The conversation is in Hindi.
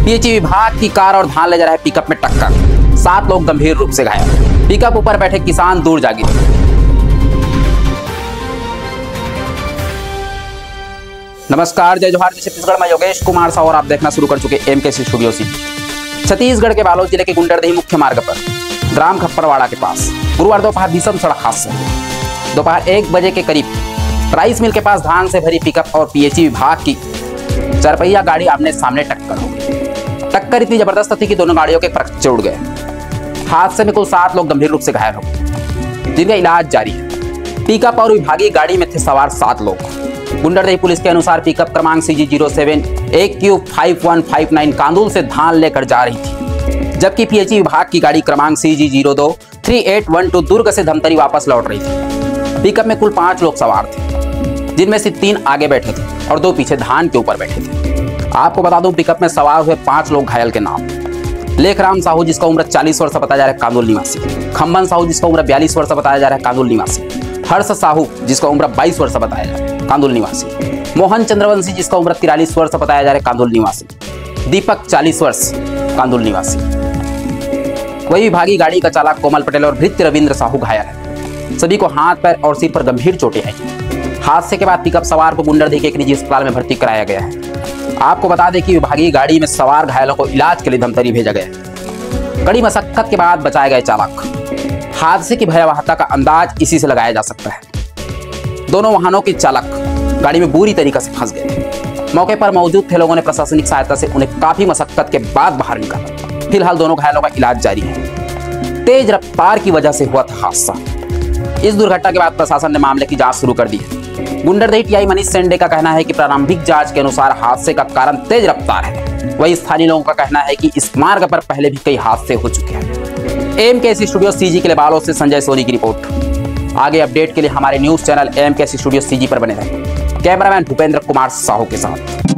पीएचई विभाग की कार और धान ले जा रहे पिकअप में टक्कर, 7 लोग गंभीर रूप से घायल। पिकअप ऊपर बैठे किसान दूर जा गिरे। नमस्कार, जय जोहार, जय छत्तीसगढ़। मैं योगेश कुमार साहू और आप देखना शुरू कर चुके एमकेसी स्टूडियो सीजी। छत्तीसगढ़ के बालोद जिले के गुंडरदेही मुख्य मार्ग पर ग्राम खप्परवाड़ा के पास गुरुवार दोपहर भीषण सड़क हादसा। दोपहर 1 बजे के करीब राइस मिल के पास धान से भरी पिकअप और पीएचई विभाग की 4 पहिया गाड़ी आमने सामने टक्कर हो गई। टक्कर इतनी जबरदस्त थी कि दोनों गाड़ियों के फ्रैक्चर उड़ गए। हादसे में कुल 7 लोग गंभीर रूप से घायल हो गए, जिनका इलाज जारी है। पिकअप और विभागीय गाड़ी में थे सवार 7 लोग। गुंडरदेही पुलिस के अनुसार पिकअप क्रमांक CG07 AQ5159 कांदूल से धान लेकर जा रही थी, जबकि पीएचई विभाग की गाड़ी क्रमांक CG02 3812 दुर्ग से धमतरी वापस लौट रही थी। पिकअप में कुल 5 लोग सवार थे, जिनमें से 3 आगे बैठे थे और 2 पीछे धान के ऊपर बैठे थे। आपको बता दूं, पिकअप में सवार हुए 5 लोग घायल के नाम: लेखराम साहू जिसका उम्र 40 वर्ष बताया जा रहा है, कांदूल निवासी; खम्बन साहू जिसका उम्र 42 वर्ष बताया जा रहा है, कांदूल निवासी; हर्ष साहू जिसका उम्र 22 वर्ष बताया जा रहा है, कांदूल निवासी; मोहन चंद्रवंशी जिसका उम्र 43 वर्ष बताया जा रहा है, कांदूल निवासी; दीपक 40 वर्ष, कांदूल निवासी। वही विभागीय गाड़ी का चालक कोमल पटेल और भृत्य रविंद्र साहू घायल है। सभी को हाथ, पैर और सिर पर गंभीर चोटें आई। हादसे के बाद पिकअप सवार को गुंडरदेही के एक निजी अस्पताल में भर्ती कराया गया है। आपको बता दें कि विभागीय गाड़ी में सवार घायलों को इलाज के लिए धमतरी भेजा गया है। कड़ी मशक्कत के बाद बचाए गए चालक। हादसे की भयावहता का अंदाज इसी से लगाया जा सकता है। दोनों वाहनों के चालक गाड़ी में बुरी तरीके से फंस गए थे। मौके पर मौजूद थे लोगों ने प्रशासनिक सहायता से उन्हें काफी मशक्कत के बाद बाहर निकाला। फिलहाल दोनों घायलों का इलाज जारी है। तेज रफ्तार की वजह से हुआ था हादसा। इस दुर्घटना के बाद प्रशासन ने मामले की जांच शुरू कर दी है। गुंडरदेही टीआई मनीष सेंडे का कहना है कि प्रारंभिक जांच के अनुसार हादसे का कारण तेज रफ्तार है। वहीं स्थानीय लोगों का कहना है कि इस मार्ग पर पहले भी कई हादसे हो चुके हैं। एमकेसी स्टूडियो सीजी के लिए बालोद से संजय सोनी की रिपोर्ट। आगे अपडेट के लिए हमारे news channel MKC studio CG पर बने रहें। कैमरामैन भूपेंद्र कुमार साहू के साथ।